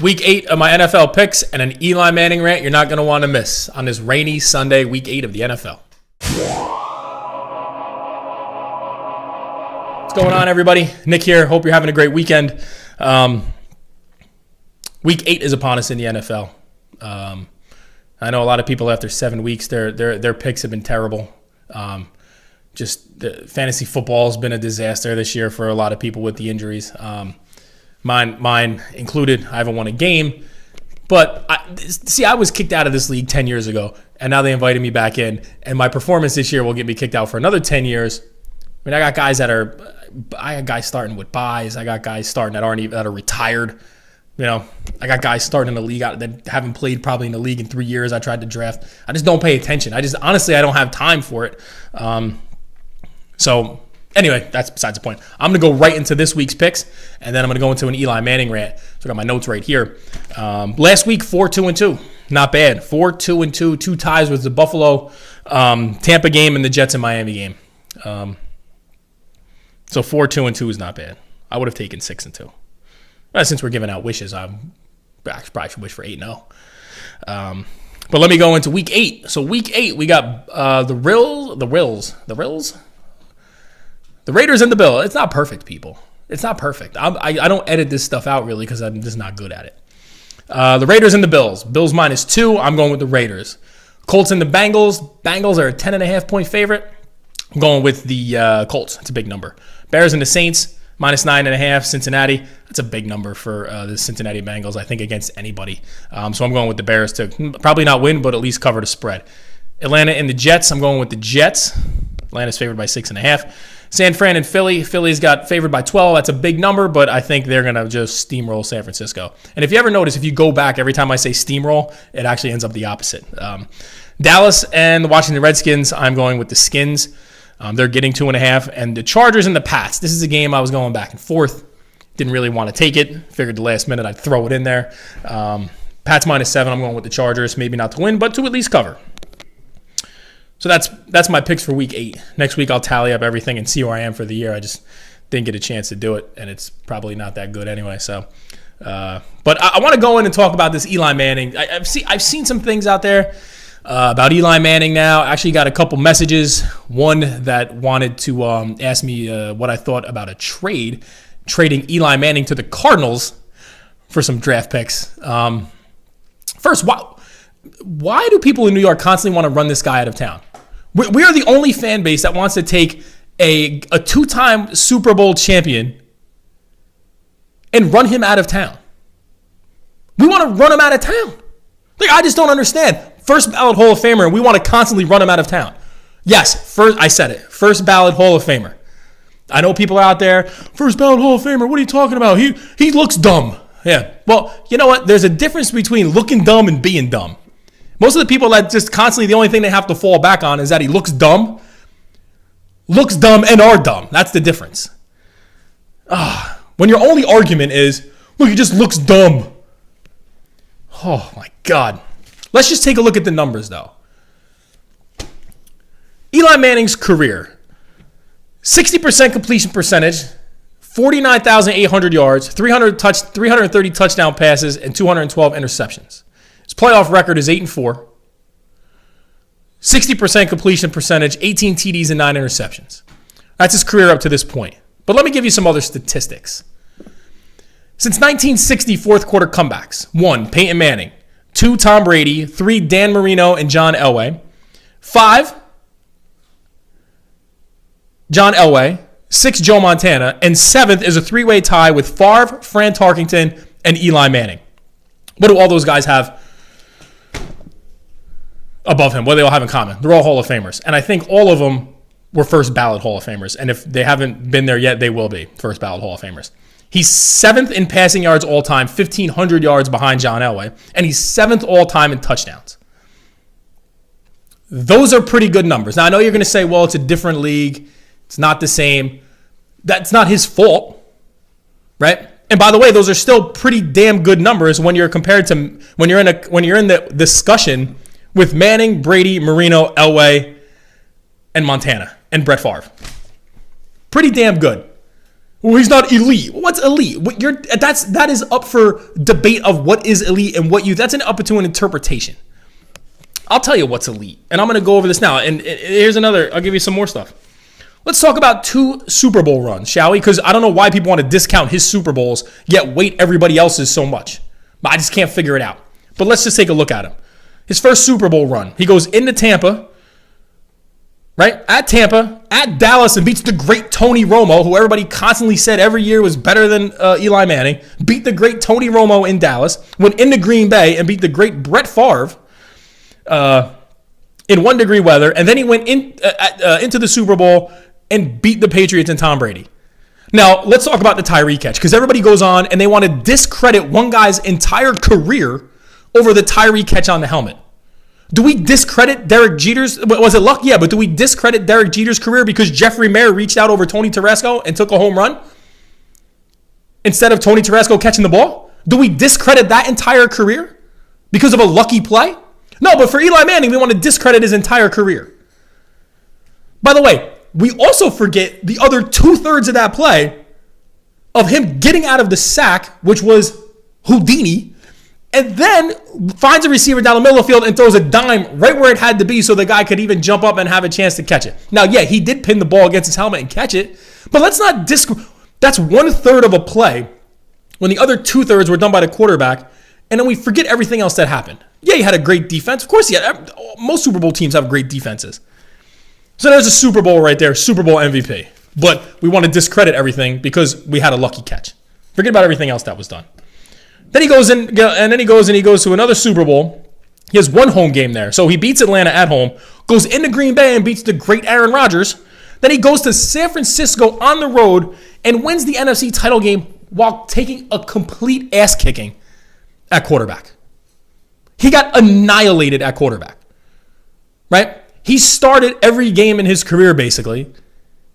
Week 8 of my NFL picks and an Eli Manning rant you're not going to want to miss on this rainy Sunday, Week 8 of the NFL. What's going on, everybody? Nick here. Hope you're having a great weekend. Week 8 is upon us in the NFL. I know a lot of people after 7 weeks, their picks have been terrible. Just the fantasy football has been a disaster this year for a lot of people with the injuries. Mine included. I haven't won a game. But, I was kicked out of this league 10 years ago, and now they invited me back in. And my performance this year will get me kicked out for another 10 years. I mean, I got guys starting with buys. I got guys starting that are retired. You know, I got guys starting in the league that haven't played probably in the league in 3 years. I tried to draft. I just don't pay attention. Honestly, I don't have time for it. So anyway, that's besides the point. I'm going to go right into this week's picks, and then I'm going to go into an Eli Manning rant. So I got my notes right here. Last week, 4-2-2. Not bad. 4-2-2. 2 ties with the Buffalo, Tampa game and the Jets and Miami game. So 4-2-2 is not bad. I would have taken 6-2. Since we're giving out wishes, I probably should wish for 8-0. But let me go into week 8. So week 8, we got the Raiders and the Bills. It's not perfect, people. It's not perfect. I don't edit this stuff out really because I'm just not good at it. The Raiders and the Bills. Bills -2. I'm going with the Raiders. Colts and the Bengals. Bengals are a 10.5-point favorite. I'm going with the Colts. It's a big number. Bears and the Saints. -9.5. Cincinnati. That's a big number for the Cincinnati Bengals, I think, against anybody. So I'm going with the Bears to probably not win, but at least cover the spread. Atlanta and the Jets. I'm going with the Jets. Atlanta's favored by 6.5. San Fran and Philly. Philly's got favored by 12. That's a big number, but I think they're going to just steamroll San Francisco. And if you ever notice, if you go back, every time I say steamroll, it actually ends up the opposite. Dallas and the Washington Redskins. I'm going with the Skins. They're getting 2.5. And the Chargers and the Pats. This is a game I was going back and forth. Didn't really want to take it. Figured the last minute I'd throw it in there. Pats -7. I'm going with the Chargers. Maybe not to win, but to at least cover. So that's my picks for week 8. Next week I'll tally up everything and see where I am for the year. I just didn't get a chance to do it, and it's probably not that good anyway. So, but I want to go in and talk about this Eli Manning. I've seen some things out there about Eli Manning now. I actually got a couple messages. One that wanted to ask me what I thought about a trading Eli Manning to the Cardinals for some draft picks. First, why do people in New York constantly want to run this guy out of town? We are the only fan base that wants to take a 2-time Super Bowl champion and run him out of town. We want to run him out of town. Like, I just don't understand. First ballot Hall of Famer, and we want to constantly run him out of town. Yes, I said it. First ballot Hall of Famer. I know people out there, first ballot Hall of Famer, what are you talking about? He looks dumb. Yeah. Well, you know what? There's a difference between looking dumb and being dumb. Most of the people that just constantly, the only thing they have to fall back on is that he looks dumb and are dumb. That's the difference. When your only argument is, look, he just looks dumb. Oh, my God. Let's just take a look at the numbers, though. Eli Manning's career, 60% completion percentage, 49,800 yards, 330 touchdown passes, and 212 interceptions. His playoff record is 8-4. 60% completion percentage, 18 TDs and 9 interceptions. That's his career up to this point. But let me give you some other statistics. Since 1960 fourth quarter comebacks, 1, Peyton Manning, 2, Tom Brady, 3, Dan Marino and John Elway, 5, John Elway, 6, Joe Montana, and 7th is a 3-way tie with Favre, Fran Tarkenton, and Eli Manning. What do all those guys have above him? What do they all have in common? They're all Hall of Famers. And I think all of them were first ballot Hall of Famers. And if they haven't been there yet, they will be first ballot Hall of Famers. He's 7th in passing yards all time, 1,500 yards behind John Elway. And he's 7th all time in touchdowns. Those are pretty good numbers. Now, I know you're going to say, well, it's a different league. It's not the same. That's not his fault, right? And by the way, those are still pretty damn good numbers when you're compared to when you're in the discussion with Manning, Brady, Marino, Elway, and Montana and Brett Favre. Pretty damn good. Well, he's not elite. What's elite? That is up for debate of what is elite and what you. That's up to an interpretation. I'll tell you what's elite, and I'm going to go over this now. And here's another. I'll give you some more stuff. Let's talk about 2 Super Bowl runs, shall we? Because I don't know why people want to discount his Super Bowls, yet weight everybody else's so much. But I just can't figure it out. But let's just take a look at him. His first Super Bowl run, he goes into Tampa, right? At Tampa, at Dallas, and beats the great Tony Romo, who everybody constantly said every year was better than Eli Manning. Beat the great Tony Romo in Dallas. Went into Green Bay and beat the great Brett Favre in 1-degree weather. And then he went into the Super Bowl and beat the Patriots and Tom Brady. Now, let's talk about the Tyree catch, because everybody goes on and they want to discredit one guy's entire career over the Tyree catch on the helmet. Do we discredit Derek Jeter's? Was it luck? Yeah, but do we discredit Derek Jeter's career because Jeffrey Mayer reached out over Tony Tarasco and took a home run instead of Tony Tarasco catching the ball? Do we discredit that entire career because of a lucky play? No, but for Eli Manning, we want to discredit his entire career. By the way, we also forget the other 2/3 of that play of him getting out of the sack, which was Houdini, and then finds a receiver down the middle of the field and throws a dime right where it had to be so the guy could even jump up and have a chance to catch it. Now, yeah, he did pin the ball against his helmet and catch it, but let's not that's 1/3 of a play when the other 2/3 were done by the quarterback, and then we forget everything else that happened. Yeah, he had a great defense. Of course, most Super Bowl teams have great defenses. So there's a Super Bowl right there, Super Bowl MVP. But we want to discredit everything because we had a lucky catch. Forget about everything else that was done. Then he goes in, and then he goes to another Super Bowl. He has 1 home game there. So he beats Atlanta at home, goes into Green Bay and beats the great Aaron Rodgers. Then he goes to San Francisco on the road and wins the NFC title game while taking a complete ass kicking at quarterback. He got annihilated at quarterback, right? He started every game in his career, basically.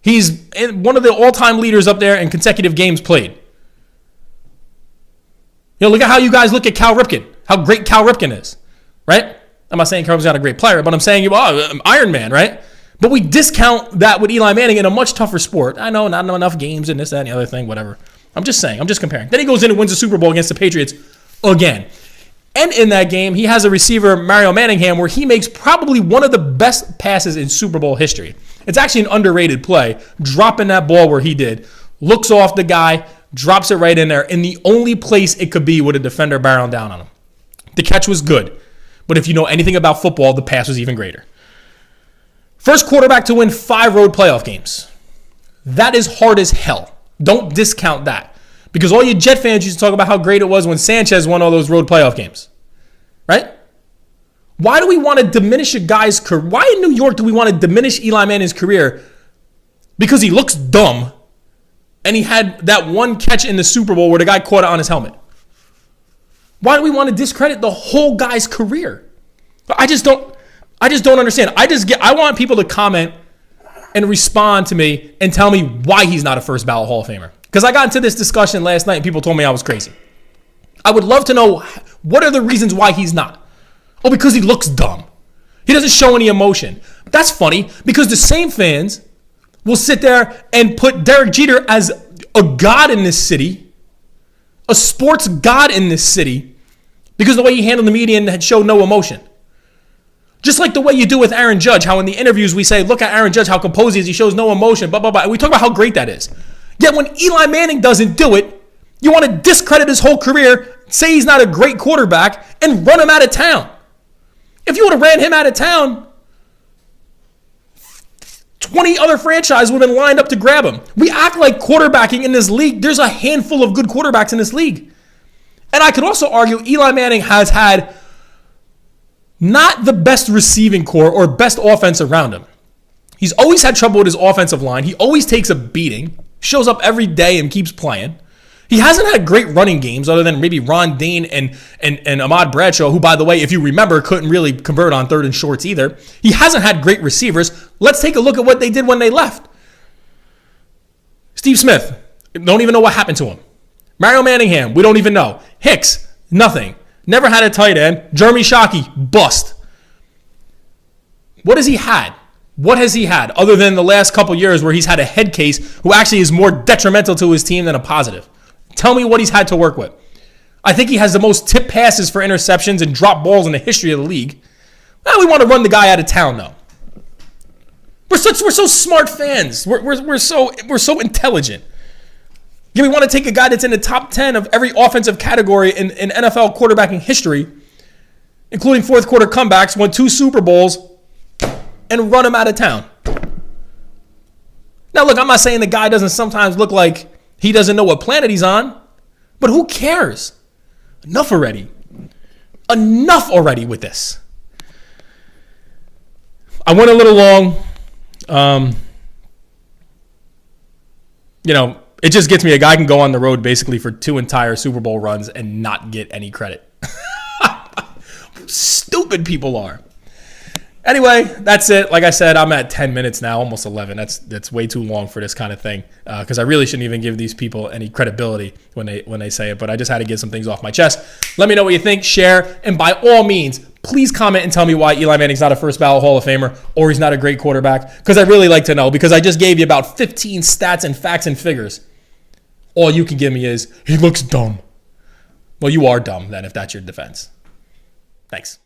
He's one of the all-time leaders up there in consecutive games played. Look at how you guys look at Cal Ripken, how great Cal Ripken is, right? I'm not saying Cal Ripken's not a great player, but I'm saying, Iron Man, right? But we discount that with Eli Manning in a much tougher sport. I know, not enough games and this, that, and the other thing, whatever. I'm just saying, I'm just comparing. Then he goes in and wins the Super Bowl against the Patriots again. And in that game, he has a receiver, Mario Manningham, where he makes probably one of the best passes in Super Bowl history. It's actually an underrated play, dropping that ball where he did. Looks off the guy, drops it right in there, in the only place it could be with a defender barreling down on him. The catch was good, but if you know anything about football, the pass was even greater. First quarterback to win 5 road playoff games. That is hard as hell. Don't discount that. Because all you Jet fans used to talk about how great it was when Sanchez won all those road playoff games. Right? Why do we want to diminish a guy's career? Why in New York do we want to diminish Eli Manning's career? Because he looks dumb and he had that one catch in the Super Bowl where the guy caught it on his helmet. Why do we want to discredit the whole guy's career? I just don't understand. I want people to comment and respond to me and tell me why he's not a first ballot Hall of Famer. Because I got into this discussion last night and people told me I was crazy. I would love to know what are the reasons why he's not. Oh, because he looks dumb. He doesn't show any emotion. That's funny because the same fans will sit there and put Derek Jeter as a god in this city, a sports god in this city, because the way he handled the media and had showed no emotion. Just like the way you do with Aaron Judge, how in the interviews we say, look at Aaron Judge, how composed he is, he shows no emotion, blah, blah, blah. And we talk about how great that is. Yet when Eli Manning doesn't do it, you want to discredit his whole career, say he's not a great quarterback, and run him out of town. If you would have ran him out of town, 20 other franchises would have been lined up to grab him. We act like quarterbacking in this league, there's a handful of good quarterbacks in this league. And I could also argue Eli Manning has had not the best receiving core or best offense around him. He's always had trouble with his offensive line. He always takes a beating. Shows up every day and keeps playing. He hasn't had great running games other than maybe Ron Dane and Ahmad Bradshaw, who, by the way, if you remember, couldn't really convert on 3rd and shorts either. He hasn't had great receivers. Let's take a look at what they did when they left. Steve Smith, don't even know what happened to him. Mario Manningham, we don't even know. Hicks, nothing. Never had a tight end. Jeremy Shockey, bust. What has he had? What has he had other than the last couple years where he's had a head case who actually is more detrimental to his team than a positive? Tell me what he's had to work with. I think he has the most tip passes for interceptions and drop balls in the history of the league. Well, we want to run the guy out of town, though. We're so smart fans. We're so intelligent. Yeah, we want to take a guy that's in the top 10 of every offensive category in NFL quarterbacking history, including fourth quarter comebacks, won 2 Super Bowls, and run him out of town. Now, look, I'm not saying the guy doesn't sometimes look like he doesn't know what planet he's on, but who cares? Enough already. Enough already with this. I went a little long. It just gets me. A guy can go on the road basically for 2 entire Super Bowl runs and not get any credit. Stupid people are. Anyway, that's it. Like I said, I'm at 10 minutes now, almost 11. That's way too long for this kind of thing because I really shouldn't even give these people any credibility when they say it. But I just had to get some things off my chest. Let me know what you think, share, and by all means, please comment and tell me why Eli Manning's not a first ballot Hall of Famer or he's not a great quarterback because I really like to know because I just gave you about 15 stats and facts and figures. All you can give me is he looks dumb. Well, you are dumb then if that's your defense. Thanks.